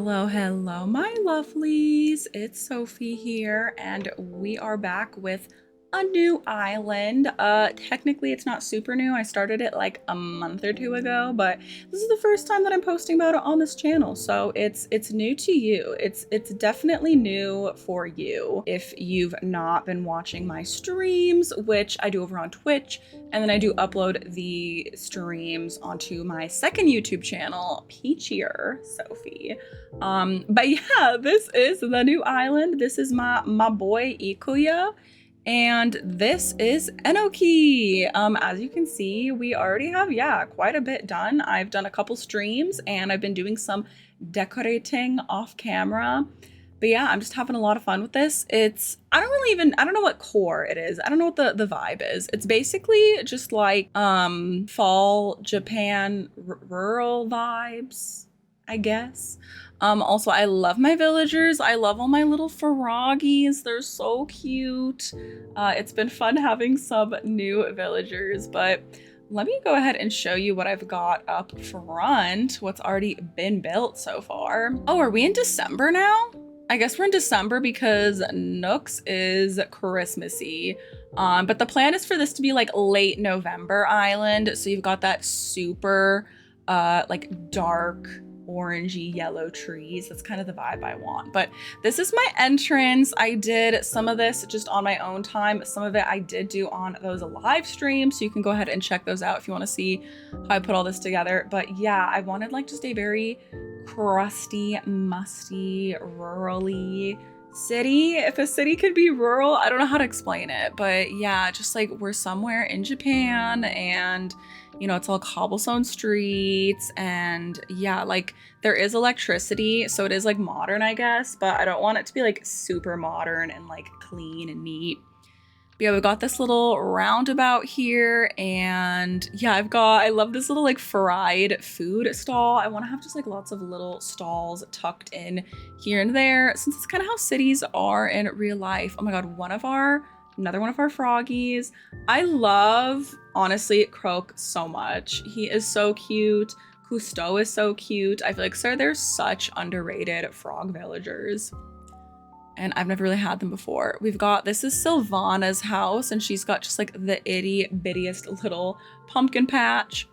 Hello, hello, my lovelies. It's Sophie here, and we are back with a new island. Technically it's not super new. I started it like a month or two ago, but this is the first time that I'm posting about it on this channel. So it's new to you. It's definitely new for you if you've not been watching my streams, which I do over on Twitch, and then I do upload the streams onto my second YouTube channel, Peachier Sophie. But yeah, this is the new island. This is my boy Ikuya. And this is enoki. As you can see, we already have, quite a bit done. I've done a couple streams and I've been doing some decorating off camera. But yeah, I'm just having a lot of fun with this. I don't know what core it is. I don't know what the vibe is. It's basically just like fall Japan rural vibes, I guess. Also, I love my villagers. I love all my little froggies. They're so cute. It's been fun having some new villagers, but let me go ahead and show you what I've got up front, what's already been built so far. Oh, are we in December now? I guess we're in December because Nooks is Christmassy. But the plan is for this to be like late November island. So you've got that super like dark orangey yellow trees. That's kind of the vibe I want. But this is my entrance. I did some of this just on my own time. Some of it I did do on those live streams, so you can go ahead and check those out if you want to see how I put all this together. But yeah, I wanted like just a very crusty, musty, rurally city. If a city could be rural, I don't know how to explain it, but yeah, just like we're somewhere in Japan and you know, it's all cobblestone streets, and yeah, like there is electricity, so it is like modern, I guess, but I don't want it to be like super modern and like clean and neat. But yeah, we've got this little roundabout here, and yeah, I love this little like fried food stall. I want to have just like lots of little stalls tucked in here and there, since it's kind of how cities are in real life. Oh my god, another one of our froggies. I love, honestly, Croak so much. He is so cute. Cousteau is so cute. I feel like, sir, they're such underrated frog villagers. And I've never really had them before. This is Sylvana's house, and she's got just like the itty bittiest little pumpkin patch.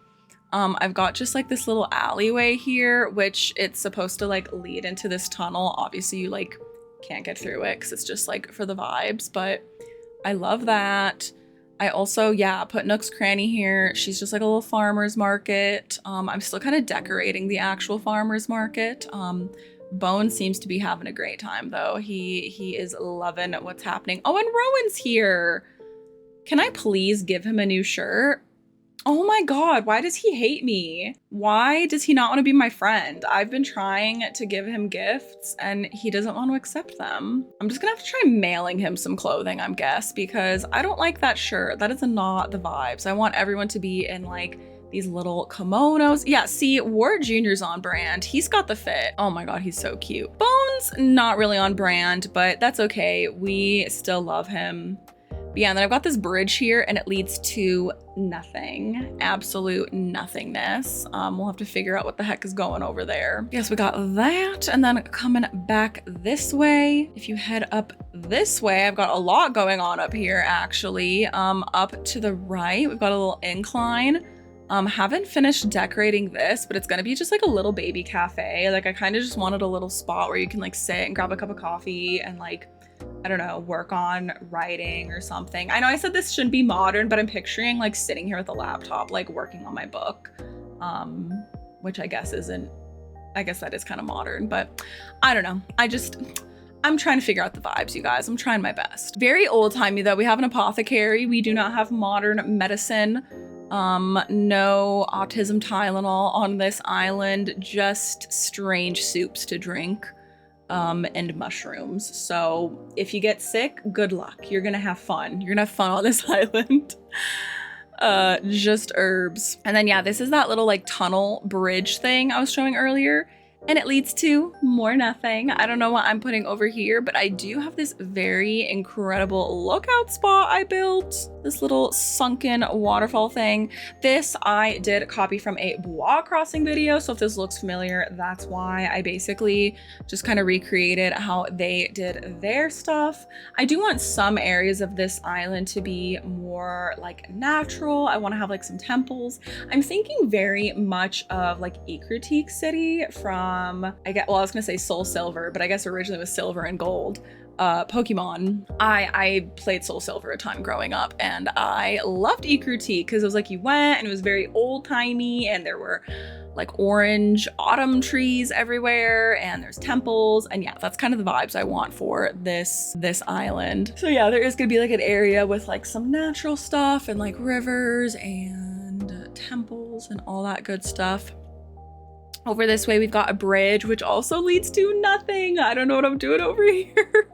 I've got just like this little alleyway here, which it's supposed to like lead into this tunnel. Obviously you like can't get through it because it's just like for the vibes, but I love that. I also, put Nook's Cranny here. She's just like a little farmer's market. I'm still kind of decorating the actual farmer's market. Bone seems to be having a great time though. He is loving what's happening. Oh, and Rowan's here. Can I please give him a new shirt? Oh my god, why does he hate me? Why does he not want to be my friend? I've been trying to give him gifts and he doesn't want to accept them. I'm just gonna have to try mailing him some clothing, I guess, because I don't like that shirt. That is not the vibes. I want everyone to be in like these little kimonos. Yeah, see, Ward Jr.'s on brand. He's got the fit. Oh my god, he's so cute. Bone's not really on brand, but that's okay. We still love him. But yeah, and then I've got this bridge here and it leads to nothing. Absolute nothingness. We'll have to figure out what the heck is going over there. Yes, we got that. And then coming back this way, if you head up this way, I've got a lot going on up here actually. Up to the right, we've got a little incline. Haven't finished decorating this, but it's gonna be just like a little baby cafe. Like I kind of just wanted a little spot where you can like sit and grab a cup of coffee and like, I don't know, work on writing or something. I know I said this shouldn't be modern, but I'm picturing like sitting here with a laptop, like working on my book, which I guess that is kind of modern, but I don't know. I'm trying to figure out the vibes, you guys. I'm trying my best. Very old-timey though. We have an apothecary. We do not have modern medicine. No autism Tylenol on this island, just strange soups to drink. And mushrooms. So if you get sick, good luck. You're gonna have fun. You're gonna have fun on this island. Just herbs. And then yeah, this is that little like tunnel bridge thing I was showing earlier. And it leads to more nothing. I don't know what I'm putting over here, but I do have this very incredible lookout spot I built. This little sunken waterfall thing. This I did copy from a bois crossing video. So if this looks familiar, that's why. I basically just kind of recreated how they did their stuff. I do want some areas of this island to be more like natural. I want to have like some temples. I'm thinking very much of like Ecruteak City from I was gonna say Soul Silver, but I guess originally it was Silver and Gold. Pokemon. I played Soul Silver a time growing up, and I loved Ecruteak because it was like you went and it was very old-timey, and there were like orange autumn trees everywhere, and there's temples, and yeah, that's kind of the vibes I want for this island. So yeah, there is gonna be like an area with like some natural stuff and like rivers and temples and all that good stuff. Over this way, we've got a bridge, which also leads to nothing. I don't know what I'm doing over here.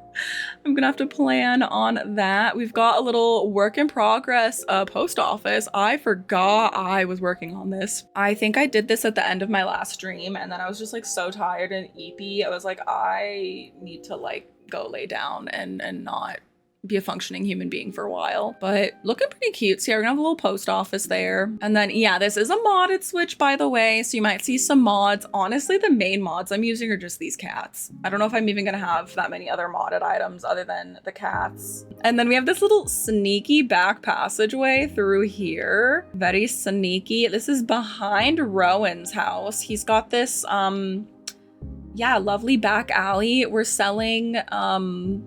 I'm gonna have to plan on that. We've got a little work in progress post office. I forgot I was working on this. I think I did this at the end of my last stream, and then I was just like so tired and eepy. I was like, I need to like go lay down and not be a functioning human being for a while, but looking pretty cute. So yeah, we're gonna have a little post office there. And then yeah, this is a modded Switch, by the way, so you might see some mods. Honestly, the main mods I'm using are just these cats. I don't know if I'm even gonna have that many other modded items other than the cats. And then we have this little sneaky back passageway through here. Very sneaky. This is behind Rowan's house. He's got this yeah, lovely back alley. We're selling some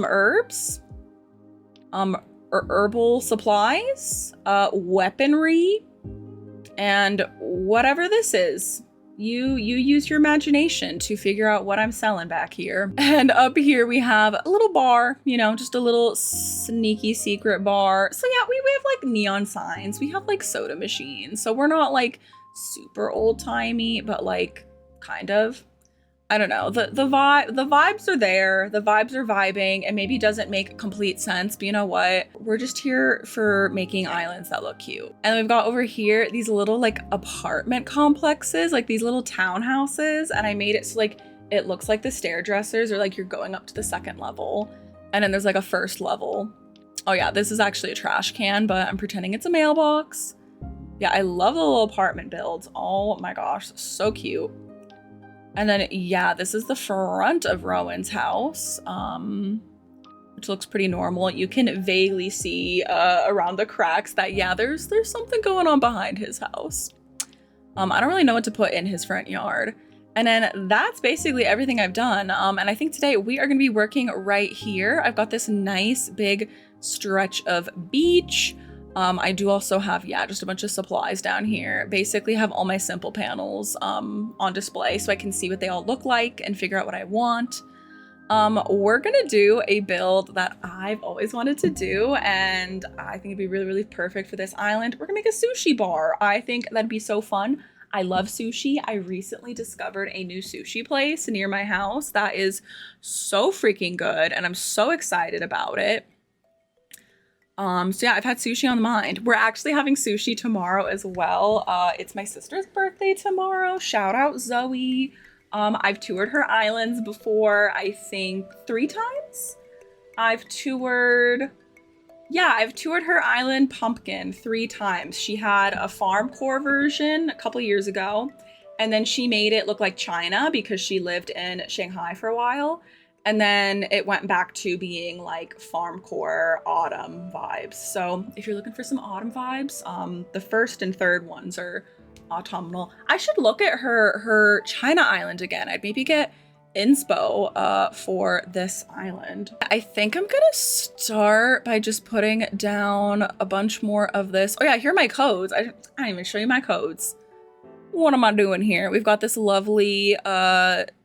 herbs, herbal supplies, weaponry, and whatever this is. You use your imagination to figure out what I'm selling back here. And up here we have a little bar, you know, just a little sneaky secret bar. So yeah, we have like neon signs. We have like soda machines. So we're not like super old-timey, but like kind of. I don't know, the vibes are there, the vibes are vibing, and maybe doesn't make complete sense, but you know what? We're just here for making islands that look cute. And then we've got over here these little like apartment complexes, like these little townhouses, and I made it so like it looks like the stair dressers or like you're going up to the second level, and then there's like a first level. Oh yeah, this is actually a trash can, but I'm pretending it's a mailbox. Yeah, I love the little apartment builds. Oh my gosh, so cute. And then, yeah, this is the front of Rowan's house, which looks pretty normal. You can vaguely see around the cracks that, yeah, there's something going on behind his house. I don't really know what to put in his front yard. And then that's basically everything I've done. And I think today we are going to be working right here. I've got this nice big stretch of beach. I do also have, yeah, just a bunch of supplies down here. Basically have all my simple panels on display so I can see what they all look like and figure out what I want. We're gonna do a build that I've always wanted to do, and I think it'd be really, really perfect for this island. We're gonna make a sushi bar. I think that'd be so fun. I love sushi. I recently discovered a new sushi place near my house that is so freaking good, and I'm so excited about it. So yeah, I've had sushi on the mind. We're actually having sushi tomorrow as well. It's my sister's birthday tomorrow. Shout out Zoe. I've toured her islands before, I think 3 times. I've toured her island Pumpkin 3 times. She had a farm core version a couple years ago, and then she made it look like China because she lived in Shanghai for a while. And then it went back to being like farm core autumn vibes. So if you're looking for some autumn vibes, the first and third ones are autumnal. I should look at her China island again. I'd maybe get inspo for this island. I think I'm gonna start by just putting down a bunch more of this. Oh yeah, here are my codes. I didn't even show you my codes. What am I doing here? We've got this lovely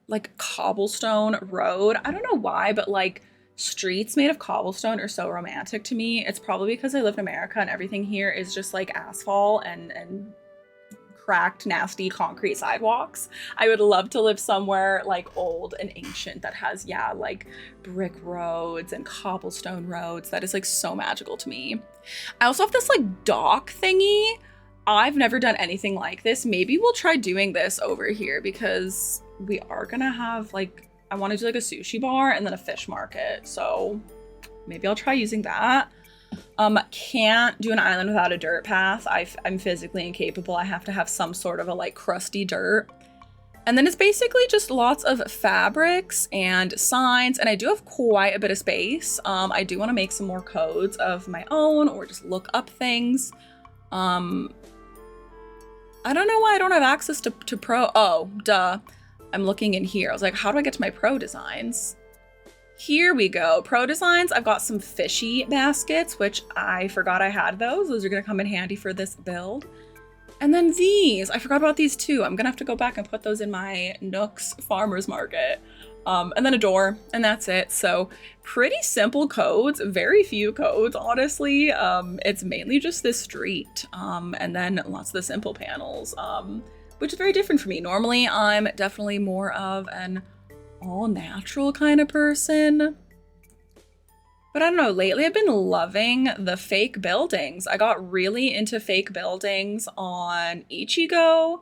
like cobblestone road. I don't know why, but like streets made of cobblestone are so romantic to me. It's probably because I live in America and everything here is just like asphalt and cracked, nasty concrete sidewalks. I would love to live somewhere like old and ancient that has, yeah, like brick roads and cobblestone roads. That is like so magical to me. I also have this like dock thingy. I've never done anything like this. Maybe we'll try doing this over here because we are gonna have like, I want to do like a sushi bar and then a fish market. So maybe I'll try using that. Can't do an island without a dirt path. I'm physically incapable. I have to have some sort of a like crusty dirt. And then it's basically just lots of fabrics and signs, and I do have quite a bit of space. I do want to make some more codes of my own or just look up things. I don't know why I don't have access to pro. Oh, duh. I'm looking in here. I was like, how do I get to my pro designs? Here we go. Pro designs. I've got some fishy baskets, which I forgot I had those. Those are going to come in handy for this build. And then these, I forgot about these too. I'm gonna have to go back and put those in my Nooks Farmers Market. And then a door, and that's it. So pretty simple codes, very few codes, honestly. It's mainly just this street, and then lots of the simple panels, which is very different for me. Normally, I'm definitely more of an all natural kind of person. But I don't know, lately I've been loving the fake buildings. I got really into fake buildings on Ichigo,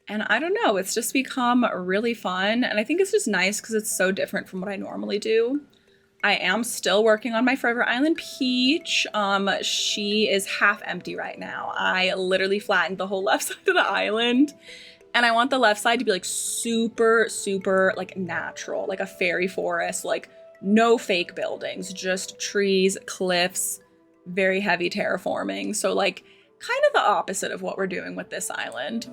and I don't know, it's just become really fun. And I think it's just nice because it's so different from what I normally do. I am still working on my Forever Island Peach. She is half empty right now. I literally flattened the whole left side of the island. And I want the left side to be like super, super like natural, like a fairy forest, like no fake buildings, just trees, cliffs, very heavy terraforming. So like kind of the opposite of what we're doing with this island.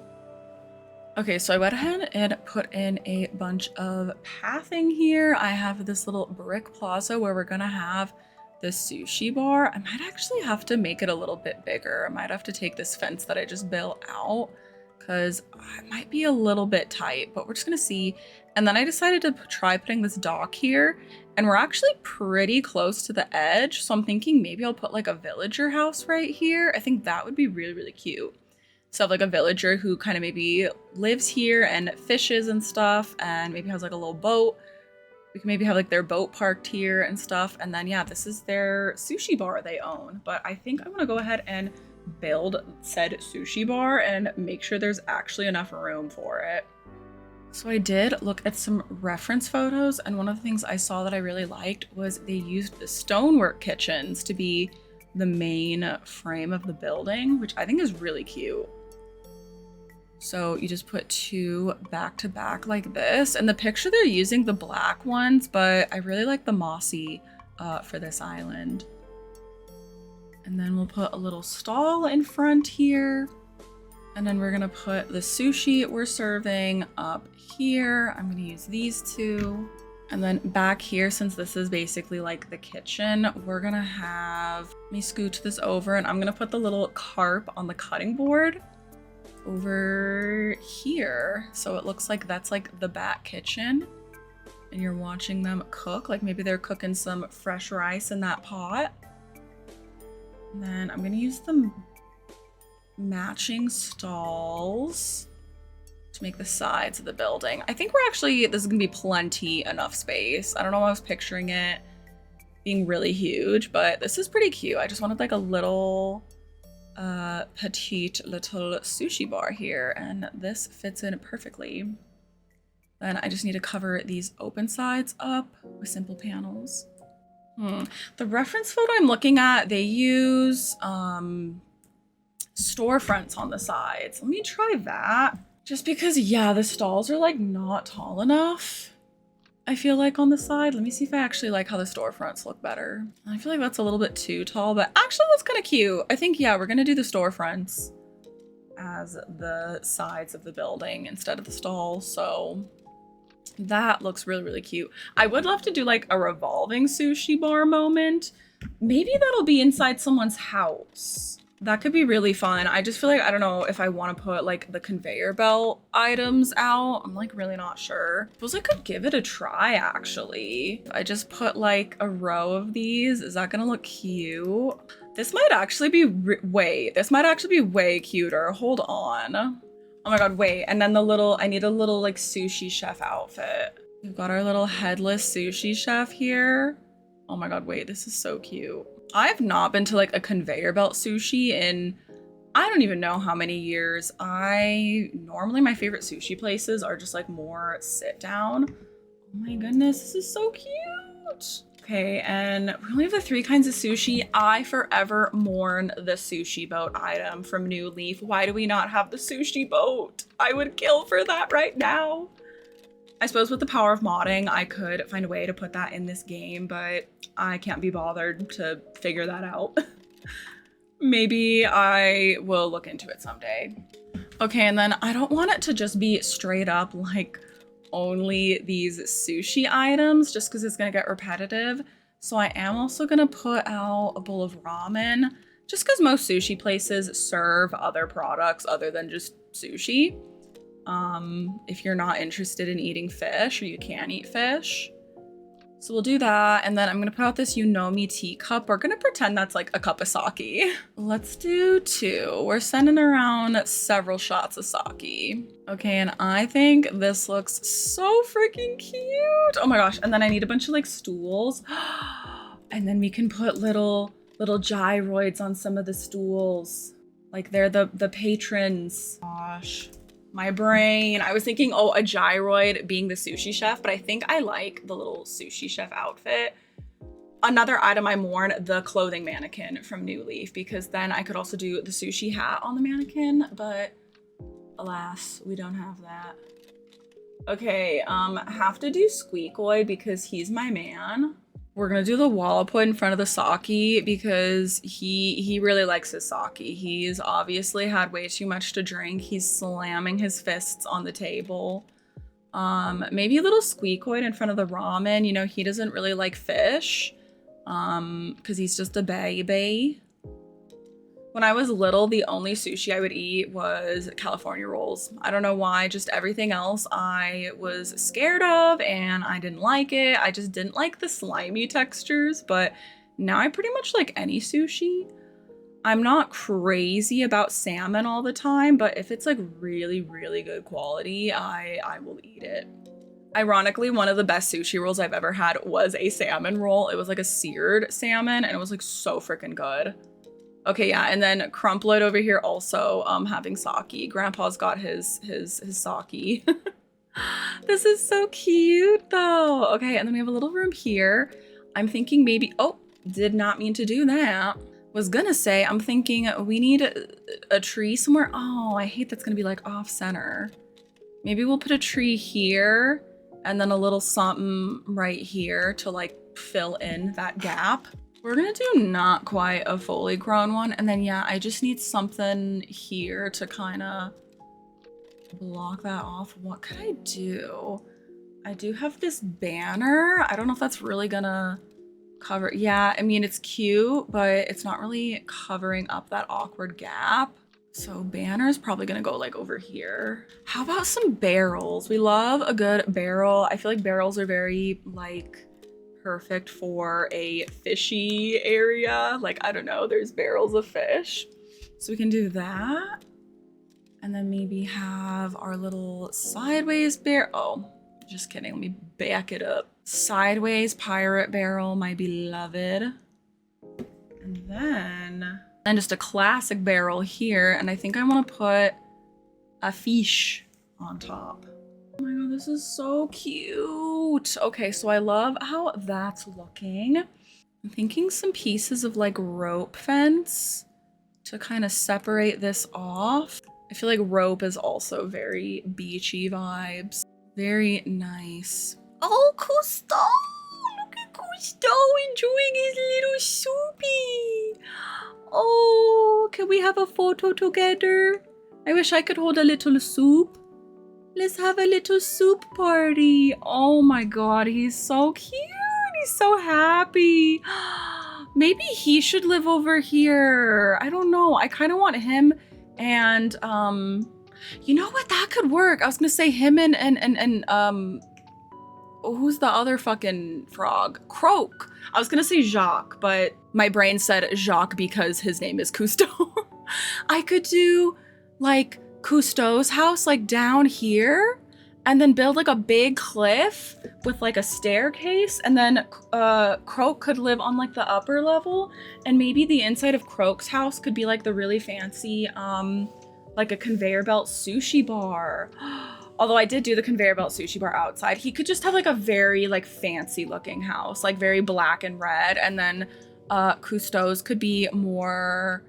Okay, so I went ahead and put in a bunch of pathing here. I have this little brick plaza where we're gonna have the sushi bar. I might actually have to make it a little bit bigger. I might have to take this fence that I just built out because it might be a little bit tight, but we're just gonna see. And then I decided to try putting this dock here, and we're actually pretty close to the edge. So I'm thinking maybe I'll put like a villager house right here. I think that would be really, really cute. So have like a villager who kind of maybe lives here and fishes and stuff, and maybe has like a little boat. We can maybe have like their boat parked here and stuff. And then yeah, this is their sushi bar they own. But I think I want to go ahead and build said sushi bar and make sure there's actually enough room for it. So I did look at some reference photos, and one of the things I saw that I really liked was they used the stonework kitchens to be the main frame of the building, which I think is really cute. So you just put two back to back like this. And the picture they're using the black ones, but I really like the mossy for this island. And then we'll put a little stall in front here. And then we're gonna put the sushi we're serving up here. I'm gonna use these two. And then back here, since this is basically like the kitchen, we're gonna have, let me scooch this over, and I'm gonna put the little carp on the cutting board over here. So it looks like that's like the back kitchen, and you're watching them cook. Like maybe they're cooking some fresh rice in that pot. And then I'm gonna use the matching stalls to make the sides of the building. I think we're actually, this is gonna be plenty enough space. I don't know why I was picturing it being really huge, but this is pretty cute. I just wanted like a little petite little sushi bar here, and this fits in perfectly. Then I just need to cover these open sides up with simple panels. The reference photo I'm looking at, they use storefronts on the sides. Let me try that. Just because, yeah, the stalls are like not tall enough, I feel like, on the side. Let me see if I actually like how the storefronts look better. I feel like that's a little bit too tall, but actually that's kind of cute. I think, yeah, we're gonna do the storefronts as the sides of the building instead of the stalls. So that looks really, really cute. I would love to do like a revolving sushi bar moment. Maybe that'll be inside someone's house. That could be really fun. I just feel like, I don't know if I want to put like the conveyor belt items out. I'm like really not sure. I suppose I could give it a try actually. I just put like a row of these. Is that gonna look cute? This might actually be, wait, this might actually be way cuter. Hold on. Oh my God, wait. And then the little, I need a little like sushi chef outfit. We've got our little headless sushi chef here. Oh my God, wait, this is so cute. I've not been to like a conveyor belt sushi in, I don't even know how many years. Normally my favorite sushi places are just like more sit down. Oh my goodness, this is so cute. Okay, and we only have the 3 kinds of sushi. I forever mourn the sushi boat item from New Leaf. Why do we not have the sushi boat? I would kill for that right now. I suppose with the power of modding, I could find a way to put that in this game, but I can't be bothered to figure that out. Maybe I will look into it someday. Okay, and then I don't want it to just be straight up like only these sushi items just because it's gonna get repetitive. So I am also gonna put out a bowl of ramen just because most sushi places serve other products other than just sushi. If you're not interested in eating fish or you can eat fish. So we'll do that. And then I'm gonna put out this Unomi teacup. We're gonna pretend that's like a cup of sake. Let's do 2. We're sending around several shots of sake. Okay, and I think this looks so freaking cute. Oh my gosh, and then I need a bunch of like stools. And then we can put little gyroids on some of the stools. Like they're the patrons. Gosh. My brain. I was thinking, oh, a gyroid being the sushi chef, but I think I like the little sushi chef outfit. Another item I mourn, the clothing mannequin from New Leaf, because then I could also do the sushi hat on the mannequin, but alas, we don't have that. Okay, have to do Squeakoid because he's my man. We're gonna do the Wallaput in front of the sake because he really likes his sake. He's obviously had way too much to drink. He's slamming his fists on the table. Maybe a little Squeakoid in front of the ramen. You know, he doesn't really like fish because he's just a baby. When I was little, the only sushi I would eat was California rolls. I don't know why, just everything else I was scared of and I didn't like it. I just didn't like the slimy textures, but now I pretty much like any sushi. I'm not crazy about salmon all the time, but if it's like really, really good quality, I will eat it. Ironically, one of the best sushi rolls I've ever had was a salmon roll. It was like a seared salmon and it was like so freaking good. Okay, yeah, and then Crumplet over here also having sake. Grandpa's got his sake. This is so cute though. Okay, and then we have a little room here. I'm thinking maybe, oh, did not mean to do that. Was gonna say, I'm thinking we need a tree somewhere. Oh, I hate that's gonna be like off center. Maybe we'll put a tree here and then a little something right here to like fill in that gap. We're gonna do not quite a fully grown one. And then yeah, I just need something here to kind of block that off. What could I do? I do have this banner. I don't know if that's really gonna cover. Yeah, I mean, it's cute, but it's not really covering up that awkward gap. So banner is probably gonna go like over here. How about some barrels? We love a good barrel. I feel like barrels are very like perfect for a fishy area. Like, I don't know, there's barrels of fish. So we can do that. And then maybe have our little sideways barrel. Oh, just kidding. Let me back it up. Sideways pirate barrel, my beloved. And then just a classic barrel here. And I think I want to put a fish on top. Oh my god, this is so cute. Okay, so I love how that's looking. I'm thinking some pieces of like rope fence to kind of separate this off. I feel like rope is also very beachy vibes. Very nice. Oh, Cousteau! Look at Cousteau enjoying his little soupy. Oh, can we have a photo together? I wish I could hold a little soup. Let's have a little soup party. Oh my god, he's so cute. He's so happy. Maybe he should live over here. I don't know. I kind of want him and you know what? That could work. I was gonna say him and who's the other fucking frog? Croak. I was gonna say Jacques, but my brain said Jacques because his name is Cousteau. I could do like Cousteau's house like down here and then build like a big cliff with like a staircase, and then Croak could live on like the upper level, and maybe the inside of Croak's house could be like the really fancy like a conveyor belt sushi bar. Although I did do the conveyor belt sushi bar outside. He could just have like a very like fancy looking house, like very black and red, and then Cousteau's could be more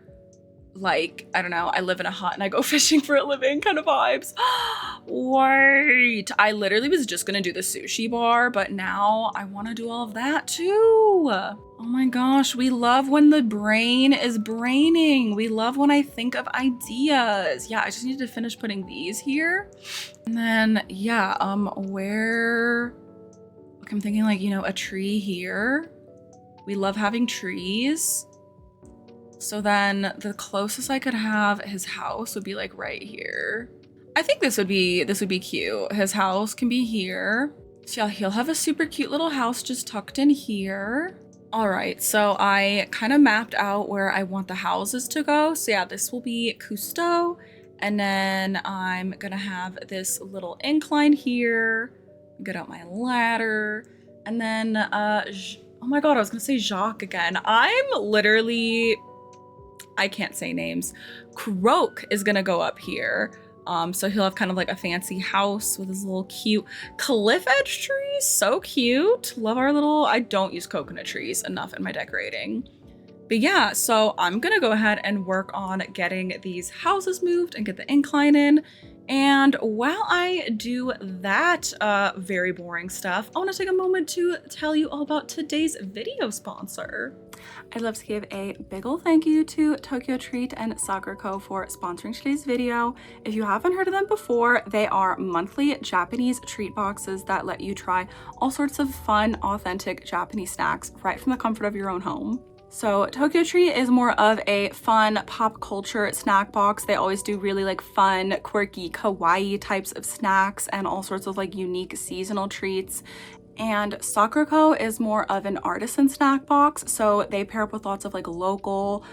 like, I don't know, I live in a hut and I go fishing for a living kind of vibes. Wait, I literally was just gonna do the sushi bar, but now I wanna do all of that too. Oh my gosh, we love when the brain is braining. We love when I think of ideas. Yeah, I just need to finish putting these here. And then, yeah, where, like I'm thinking like, you know, a tree here. We love having trees. So then the closest I could have his house would be like right here. I think this would be cute. His house can be here. So yeah, he'll have a super cute little house just tucked in here. All right, so I kind of mapped out where I want the houses to go. So yeah, this will be Cousteau. And then I'm gonna have this little incline here. Get out my ladder. And then, oh my God, I was gonna say Jacques again. I'm literally, I can't say names. Croak is gonna go up here. So he'll have kind of like a fancy house with his little cute cliff edge trees. So cute. Love our little, I don't use coconut trees enough in my decorating. But yeah, so I'm gonna go ahead and work on getting these houses moved and get the incline in. And while I do that very boring stuff, I want to take a moment to tell you all about today's video sponsor. I'd love to give a big ol' thank you to Tokyo Treat and Sakura Co for sponsoring today's video. If you haven't heard of them before, they are monthly Japanese treat boxes that let you try all sorts of fun, authentic Japanese snacks right from the comfort of your own home. So Tokyo Treat is more of a fun pop culture snack box. They always do really like fun, quirky, kawaii types of snacks and all sorts of like unique seasonal treats. And Sakura Co is more of an artisan snack box, so they pair up with lots of like local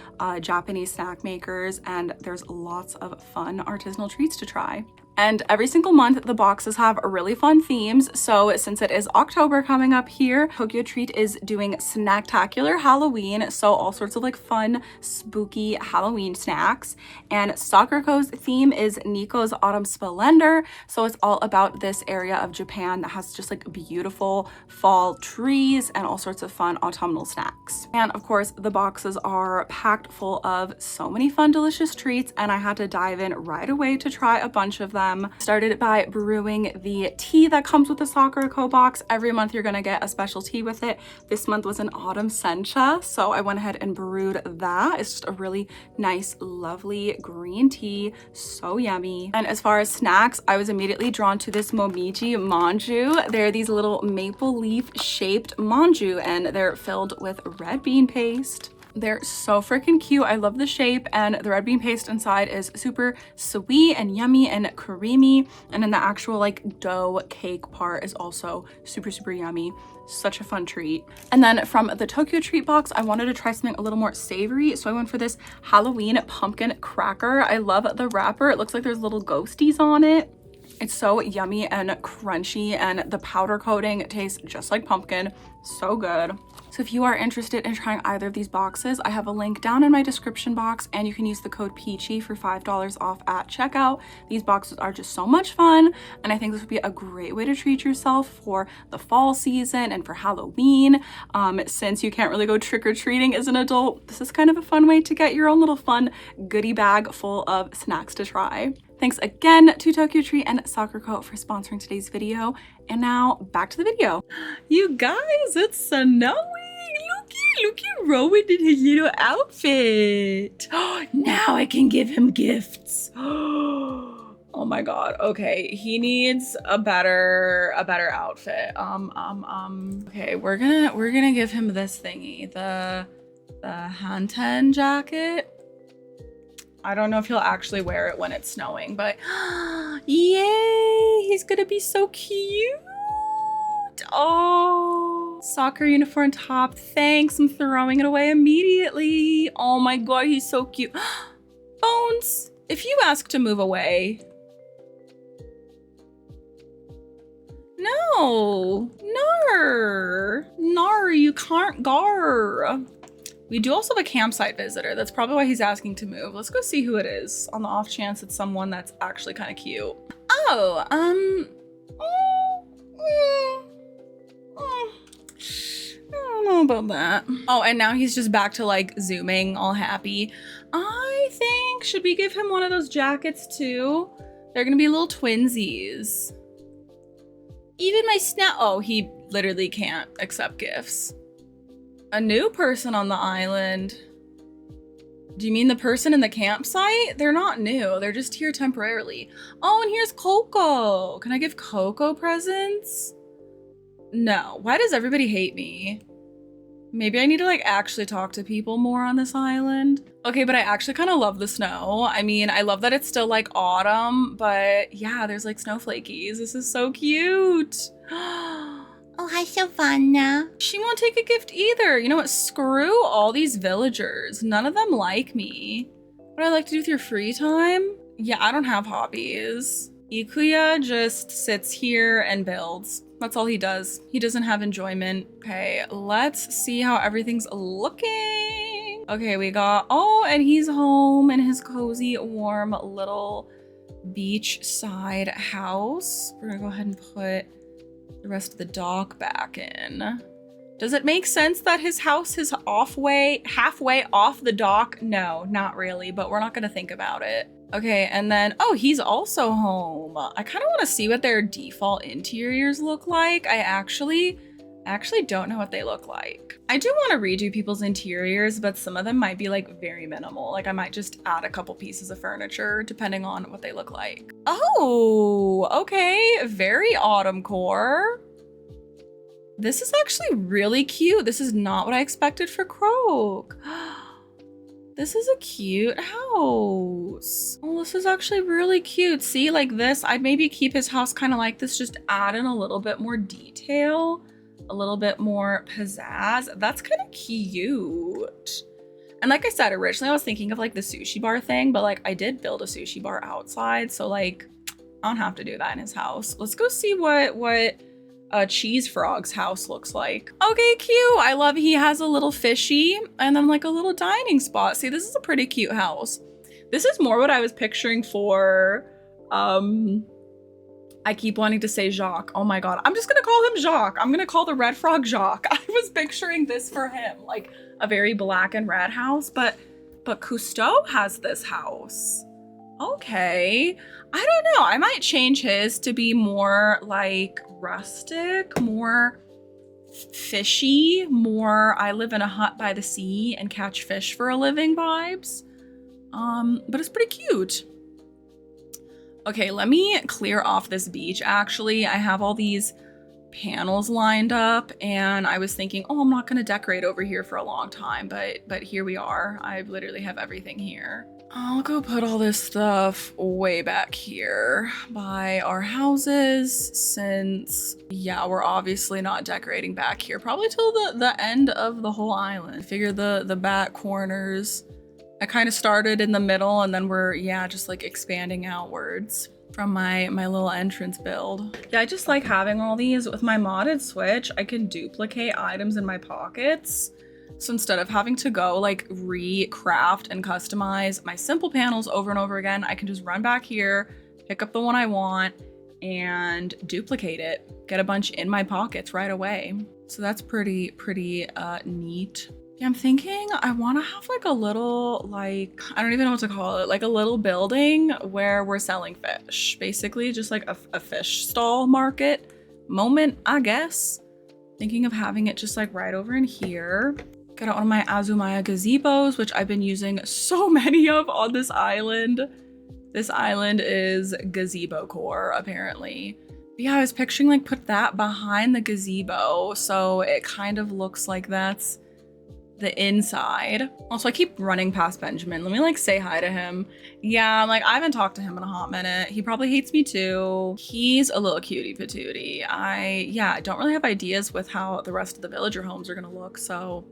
Japanese snack makers, and there's lots of fun artisanal treats to try. And every single month, the boxes have really fun themes. So since it is October coming up here, Tokyo Treat is doing Snacktacular Halloween. So all sorts of like fun, spooky Halloween snacks. And Sakura Co's theme is Nico's Autumn Splendor. So it's all about this area of Japan that has just like beautiful fall trees and all sorts of fun autumnal snacks. And of course, the boxes are packed full of so many fun, delicious treats. And I had to dive in right away to try a bunch of them. Started by brewing the tea that comes with the Sakura Co box. Every month you're gonna get a special tea with it. This month was an autumn sencha, so I went ahead and brewed that. It's just a really nice, lovely green tea, so yummy. And as far as snacks, I was immediately drawn to this Momiji manju. They're these little maple leaf shaped manju, and they're filled with red bean paste. They're so freaking cute. I love the shape, and the red bean paste inside is super sweet and yummy and creamy. And then the actual like dough cake part is also super, super yummy. Such a fun treat. And then from the Tokyo Treat box, I wanted to try something a little more savory. So I went for this Halloween pumpkin cracker. I love the wrapper. It looks like there's little ghosties on it. It's so yummy and crunchy, and the powder coating tastes just like pumpkin. So good. So if you are interested in trying either of these boxes, I have a link down in my description box, and you can use the code PEACHY for $5 off at checkout. These boxes are just so much fun, and I think this would be a great way to treat yourself for the fall season and for Halloween. Since you can't really go trick-or-treating as an adult, this is kind of a fun way to get your own little fun goodie bag full of snacks to try. Thanks again to Tokyo Treat and Sakura Co for sponsoring today's video. And now back to the video. You guys, it's snowy. Looky, Rowan in his little outfit. Now I can give him gifts. Oh my God. Okay, he needs a better outfit. Okay, we're gonna give him this thingy, the Hanten jacket. I don't know if he'll actually wear it when it's snowing, but yay, he's gonna be so cute. Oh, soccer uniform top. Thanks, I'm throwing it away immediately. Oh my God, he's so cute. Bones, if you ask to move away. No, nar, you can't gar. We do also have a campsite visitor. That's probably why he's asking to move. Let's go see who it is on the off chance it's someone that's actually kind of cute. Oh, I don't know about that. Oh, and now he's just back to like zooming, all happy. I think, should we give him one of those jackets too? They're gonna be little twinsies. Even my oh, he literally can't accept gifts. A new person on the island. Do you mean the person in the campsite? They're not new, they're just here temporarily. Oh, and here's Coco. Can I give Coco presents? No, why does everybody hate me? Maybe I need to like actually talk to people more on this island. Okay, but I actually kind of love the snow. I mean, I love that it's still like autumn, but yeah, there's like snowflakies. This is so cute. Oh, hi, Savannah. She won't take a gift either. You know what? Screw all these villagers. None of them like me. What do I like to do with your free time? Yeah, I don't have hobbies. Ikuya just sits here and builds. That's all he does. He doesn't have enjoyment. Okay, let's see how everything's looking. Okay, we got, oh, and he's home in his cozy, warm little beachside house. We're gonna go ahead and put the rest of the dock back in. Does it make sense that his house is halfway off the dock? No, not really, but we're not gonna think about it. Okay, and then, oh, he's also home. I kind of want to see what their default interiors look like. I actually don't know what they look like. I do want to redo people's interiors, but some of them might be like very minimal. Like I might just add a couple pieces of furniture depending on what they look like. Oh, okay, very autumn core. This is actually really cute. This is not what I expected for Croak. This is a cute house. Oh, this is actually really cute. See, like this, I'd maybe keep his house kind of like this, just add in a little bit more detail, a little bit more pizzazz. That's kind of cute. And like I said, originally I was thinking of like the sushi bar thing, but like I did build a sushi bar outside. So like, I don't have to do that in his house. Let's go see what Cheese Frog's house looks like. Okay, cute. I love he has a little fishy and then like a little dining spot. See, this is a pretty cute house. This is more what I was picturing for, I keep wanting to say Jacques. Oh my God, I'm just gonna call him Jacques. I'm gonna call the red frog Jacques. I was picturing this for him, like a very black and red house, but Cousteau has this house. Okay, I don't know. I might change his to be more like rustic, more fishy, more I live in a hut by the sea and catch fish for a living vibes. But it's pretty cute. Okay, let me clear off this beach. Actually, I have all these panels lined up and I was thinking, oh, I'm not gonna decorate over here for a long time, but here we are. I literally have everything here. I'll go put all this stuff way back here by our houses since, yeah, we're obviously not decorating back here. Probably till the end of the whole island. Figure the back corners. I kind of started in the middle and then we're, yeah, just like expanding outwards from my little entrance build. Yeah, I just like having all these. With my modded Switch, I can duplicate items in my pockets. So instead of having to go like recraft and customize my simple panels over and over again, I can just run back here, pick up the one I want and duplicate it, get a bunch in my pockets right away. So that's pretty neat. Yeah, I'm thinking I want to have like a little, like, I don't even know what to call it, like a little building where we're selling fish. Basically just like a fish stall market moment, I guess. Thinking of having it just like right over in here. Got out one of my Azumaya gazebos, which I've been using so many of on this island. This island is gazebo core, apparently. But yeah, I was picturing like put that behind the gazebo, so it kind of looks like that's the inside. Also, I keep running past Benjamin. Let me like say hi to him. Yeah, like I haven't talked to him in a hot minute. He probably hates me too. He's a little cutie patootie. I don't really have ideas with how the rest of the villager homes are gonna look, so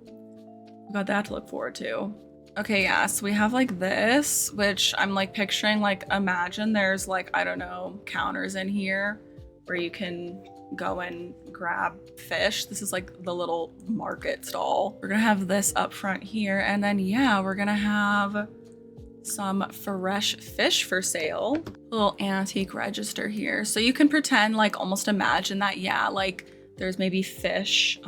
I've got that to look forward to. Okay, yeah, so we have like this, which I'm like picturing, like imagine there's like, I don't know, counters in here where you can go and grab fish. This is like the little market stall. We're gonna have this up front here, and then yeah, we're gonna have some fresh fish for sale. A little antique register here. So you can pretend, like almost imagine that, yeah, like there's maybe fish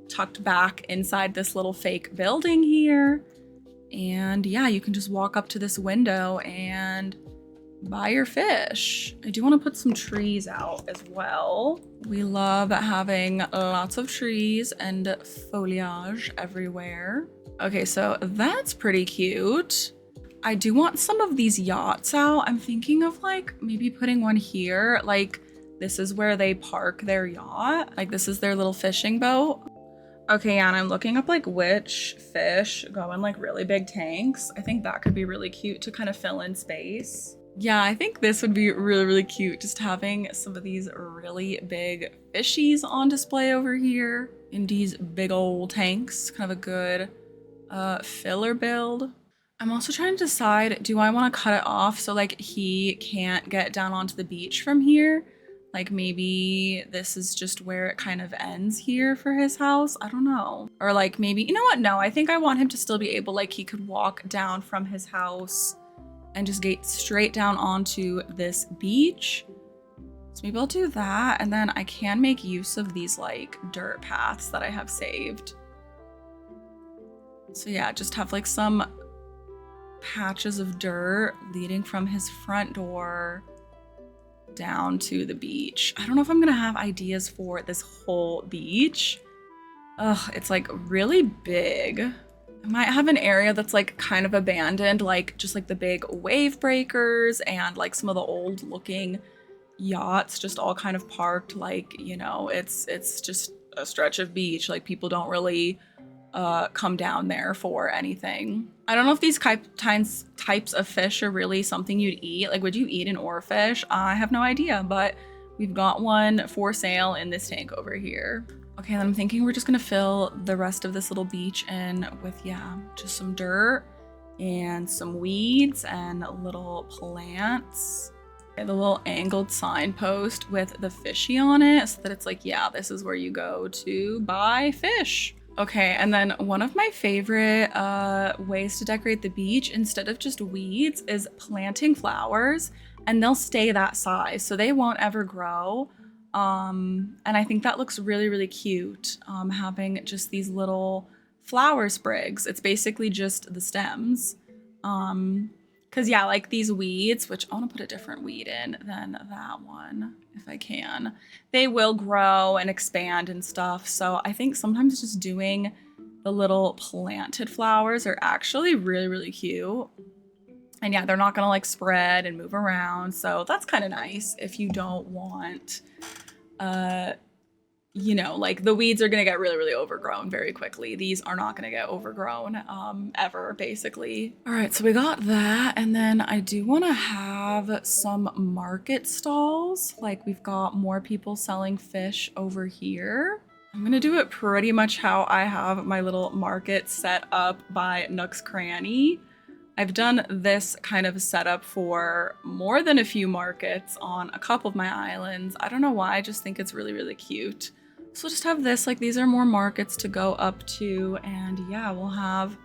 tucked back inside this little fake building here. And yeah, you can just walk up to this window and buy your fish. I do want to put some trees out as well. We love having lots of trees and foliage everywhere. Okay, so that's pretty cute. I do want some of these yachts out. I'm thinking of like maybe putting one here. Like this is where they park their yacht. Like this is their little fishing boat. Okay, and I'm looking up like which fish go in like really big tanks. I think that could be really cute to kind of fill in space. Yeah, I think this would be really, really cute. Just having some of these really big fishies on display over here in these big old tanks. Kind of a good filler build. I'm also trying to decide, do I want to cut it off so like he can't get down onto the beach from here? Like maybe this is just where it kind of ends here for his house. I don't know. Or like maybe, you know what? No, I think I want him to still be able, like he could walk down from his house and just get straight down onto this beach. So maybe I'll do that. And then I can make use of these like dirt paths that I have saved. So yeah, just have like some patches of dirt leading from his front door down to the beach. I don't know if I'm gonna have ideas for this whole beach. Ugh, it's like really big. I might have an area that's like kind of abandoned, like just like the big wave breakers and like some of the old looking yachts just all kind of parked, like, you know, it's just a stretch of beach. Like people don't really come down there for anything. I don't know if these types of fish are really something you'd eat. Like, would you eat an oarfish? I have no idea, but we've got one for sale in this tank over here. Okay, then I'm thinking we're just gonna fill the rest of this little beach in with, yeah, just some dirt and some weeds and little plants. Okay, the little angled signpost with the fishy on it so that it's like, yeah, this is where you go to buy fish. Okay, and then one of my favorite ways to decorate the beach instead of just weeds is planting flowers, and they'll stay that size, so they won't ever grow. And I think that looks really, really cute, having just these little flower sprigs. It's basically just the stems. Cause yeah, like these weeds, which I wanna put a different weed in than that one, if I can. They will grow and expand and stuff. So I think sometimes just doing the little planted flowers are actually really, really cute. And yeah, they're not gonna like spread and move around. So that's kind of nice if you don't want, you know, like the weeds are gonna get really, really overgrown very quickly. These are not gonna get overgrown ever, basically. All right, so we got that. And then I do wanna have some market stalls. Like we've got more people selling fish over here. I'm gonna do it pretty much how I have my little market set up by Nook's Cranny. I've done this kind of setup for more than a few markets on a couple of my islands. I don't know why, I just think it's really, really cute. So we'll just have this, like these are more markets to go up to, and yeah, we'll have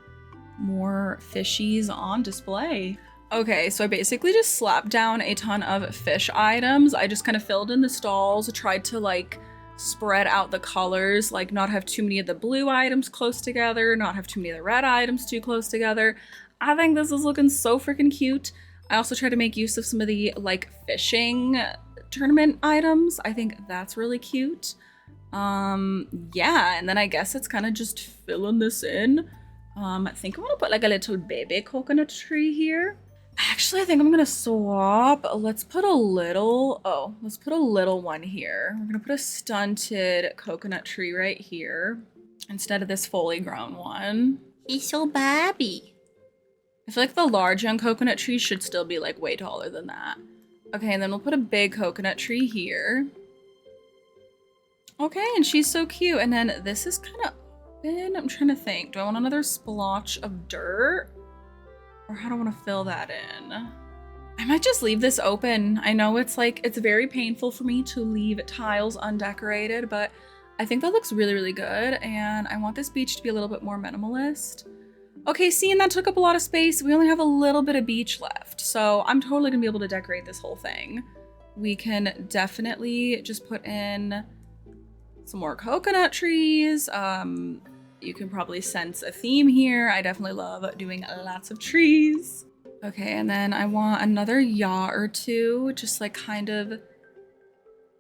more fishies on display. Okay, so I basically just slapped down a ton of fish items. I just kind of filled in the stalls, tried to like spread out the colors, like not have too many of the blue items close together, not have too many of the red items too close together. I think this is looking so freaking cute. I also try to make use of some of the like fishing tournament items. I think that's really cute. Yeah, and then I guess it's kind of just filling this in. I think I'm gonna put like a little baby coconut tree here. Actually, I think I'm gonna swap. Let's put a little one here. We're gonna put a stunted coconut tree right here instead of this fully grown one. He's so baby. I feel like the large young coconut tree should still be like way taller than that. Okay, and then we'll put a big coconut tree here. Okay, and she's so cute. And then this is kind of open. I'm trying to think. Do I want another splotch of dirt? Or how do I want to fill that in? I might just leave this open. I know it's like, it's very painful for me to leave tiles undecorated, but I think that looks really, really good. And I want this beach to be a little bit more minimalist. Okay, see, and that took up a lot of space. We only have a little bit of beach left. So I'm totally gonna be able to decorate this whole thing. We can definitely just put in some more coconut trees. You can probably sense a theme here. I definitely love doing lots of trees. Okay, and then I want another yacht or two, just like kind of, let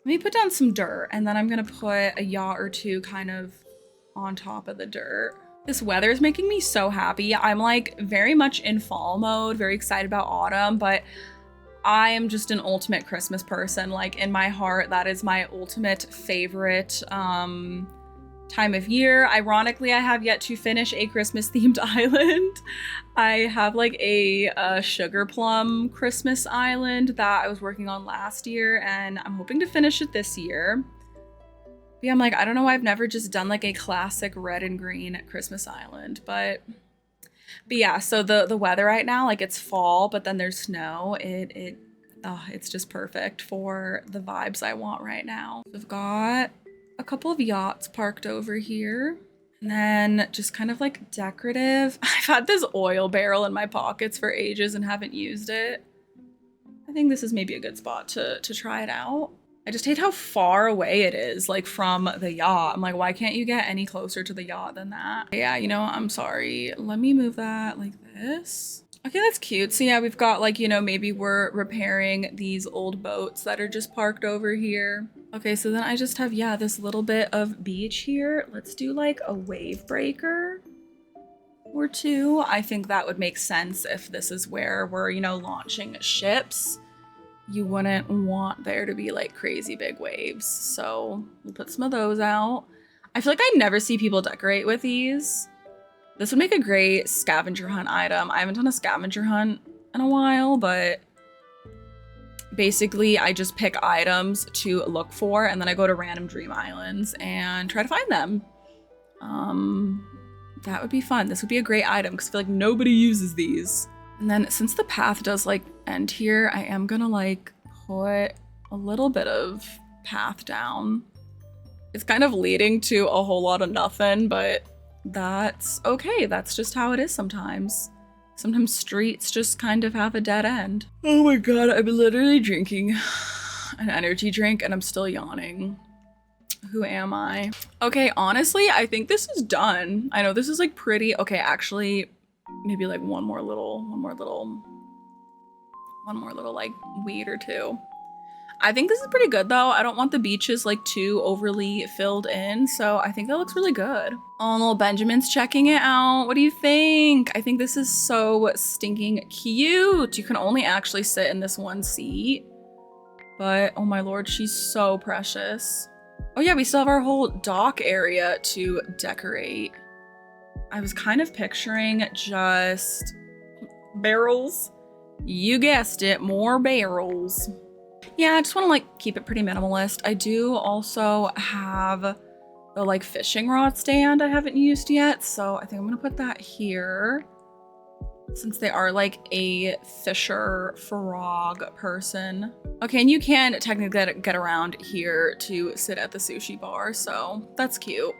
me put down some dirt, and then I'm gonna put a yacht or two kind of on top of the dirt. This weather is making me so happy. I'm like very much in fall mode, very excited about autumn, but I am just an ultimate Christmas person. Like in my heart, that is my ultimate favorite time of year. Ironically, I have yet to finish a Christmas themed island. I have like a sugar plum Christmas island that I was working on last year, and I'm hoping to finish it this year. But yeah, I'm like, I don't know why I've never just done like a classic red and green Christmas island, but yeah, so the weather right now, like it's fall, but then there's snow. It's just perfect for the vibes I want right now. We've got a couple of yachts parked over here, and then just kind of like decorative. I've had this oil barrel in my pockets for ages and haven't used it. I think this is maybe a good spot to try it out. I just hate how far away it is, like from the yacht. I'm like, why can't you get any closer to the yacht than that? Yeah, you know, I'm sorry. Let me move that like this. Okay, that's cute. So yeah, we've got like, you know, maybe we're repairing these old boats that are just parked over here. Okay, so then I just have, yeah, this little bit of beach here. Let's do like a wave breaker or two. I think that would make sense if this is where we're, you know, launching ships. You wouldn't want there to be like crazy big waves. So we'll put some of those out. I feel like I never see people decorate with these. This would make a great scavenger hunt item. I haven't done a scavenger hunt in a while, but basically I just pick items to look for, and then I go to random dream islands and try to find them. That would be fun. This would be a great item because I feel like nobody uses these. And then since the path does like end here, I am gonna like put a little bit of path down. It's kind of leading to a whole lot of nothing, but that's okay. That's just how it is sometimes. Sometimes streets just kind of have a dead end. Oh my god, I've been literally drinking an energy drink and I'm still yawning. Who am I? Okay, honestly, I think this is done. I know this is like pretty, okay, actually, maybe like one more little like weed or two. I think this is pretty good though. I don't want the beaches like too overly filled in, so I think that looks really good. Oh, little Benjamin's checking it out. What do you think? I think this is so stinking cute. You can only actually sit in this one seat, but oh my lord, she's so precious. Oh yeah, we still have our whole dock area to decorate. I was kind of picturing just barrels. You guessed it, more barrels. Yeah, I just want to like keep it pretty minimalist. I do also have the like fishing rod stand I haven't used yet, so I think I'm gonna put that here since they are like a fisher frog person. Okay, and you can technically get around here to sit at the sushi bar, so that's cute.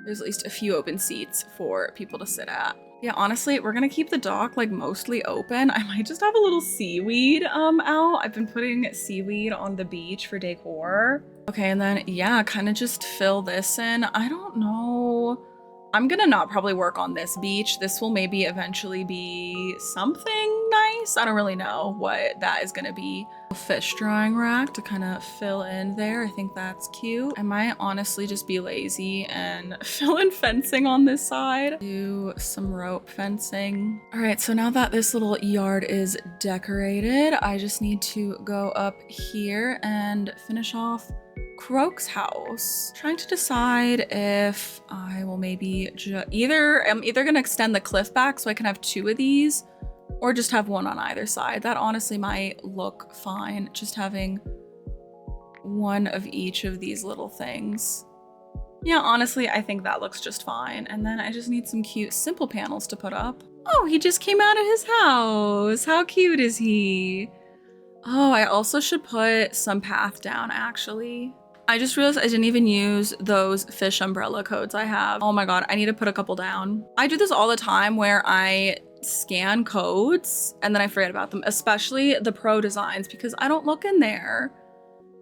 There's at least a few open seats for people to sit at. Yeah, honestly, we're gonna keep the dock like mostly open. I might just have a little seaweed out. I've been putting seaweed on the beach for decor. Okay, and then yeah, kind of just fill this in. I don't know. I'm gonna not probably work on this beach. This will maybe eventually be something nice. I don't really know what that is gonna be. A fish drying rack to kind of fill in there. I think that's cute. I might honestly just be lazy and fill in fencing on this side. Do some rope fencing. All right, so now that this little yard is decorated, I just need to go up here and finish off Croak's house. Trying to decide if I will maybe I'm either gonna extend the cliff back so I can have two of these, or just have one on either side. That honestly might look fine, just having one of each of these little things. Yeah, honestly, I think that looks just fine. And then I just need some cute simple panels to put up. Oh, he just came out of his house. How cute is he? Oh, I also should put some path down actually. I just realized I didn't even use those fish umbrella codes I have. Oh my god, I need to put a couple down. I do this all the time where I scan codes and then I forget about them, especially the pro designs because I don't look in there.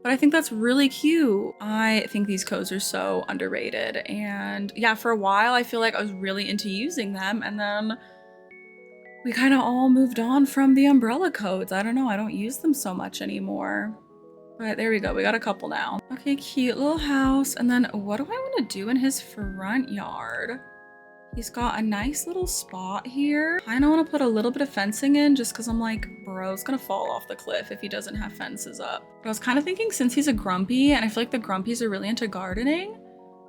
But I think that's really cute. I think these codes are so underrated. And yeah, for a while, I feel like I was really into using them. And then we kind of all moved on from the umbrella codes. I don't know, I don't use them so much anymore. But there we go, we got a couple now. Okay, cute little house. And then what do I want to do in his front yard? He's got a nice little spot here. I don't want to put a little bit of fencing in just because I'm like, bro's gonna fall off the cliff if he doesn't have fences up. But I was kind of thinking since he's a grumpy and I feel like the grumpies are really into gardening,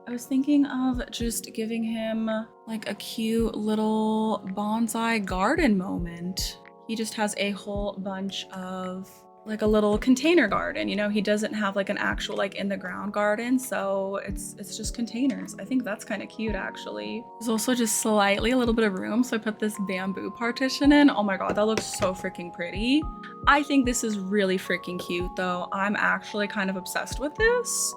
I was thinking of just giving him like a cute little bonsai garden moment. He just has a whole bunch of like a little container garden, you know, he doesn't have like an actual like in the ground garden, so it's just containers. I think that's kind of cute actually. There's also just slightly a little bit of room, so I put this bamboo partition in. Oh my god, that looks so freaking pretty. I think this is really freaking cute though. I'm actually kind of obsessed with this.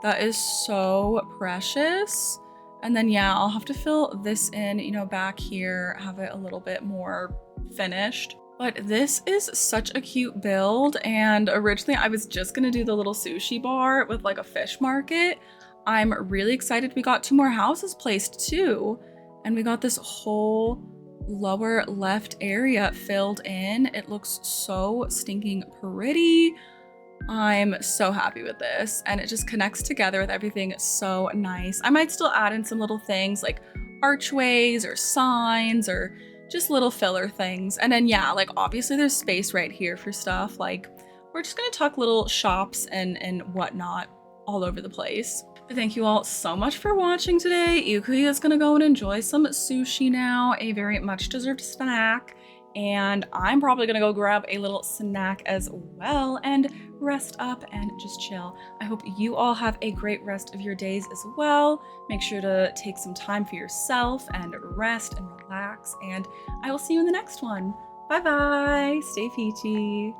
That is so precious. And then yeah, I'll have to fill this in, you know, back here, have it a little bit more finished. But this is such a cute build, and originally I was just gonna do the little sushi bar with like a fish market. I'm really excited we got 2 more houses placed too, and we got this whole lower left area filled in. It looks so stinking pretty. I'm so happy with this, and it just connects together with everything so nice. I might still add in some little things like archways or signs or just little filler things. And then yeah, like obviously there's space right here for stuff. Like we're just gonna tuck little shops and whatnot all over the place. But thank you all so much for watching today. Yuki is gonna go and enjoy some sushi now, a very much deserved snack. And I'm probably gonna go grab a little snack as well and rest up and just chill. I hope you all have a great rest of your days as well. Make sure to take some time for yourself and rest and relax. And I will see you in the next one. Bye bye. Stay peachy.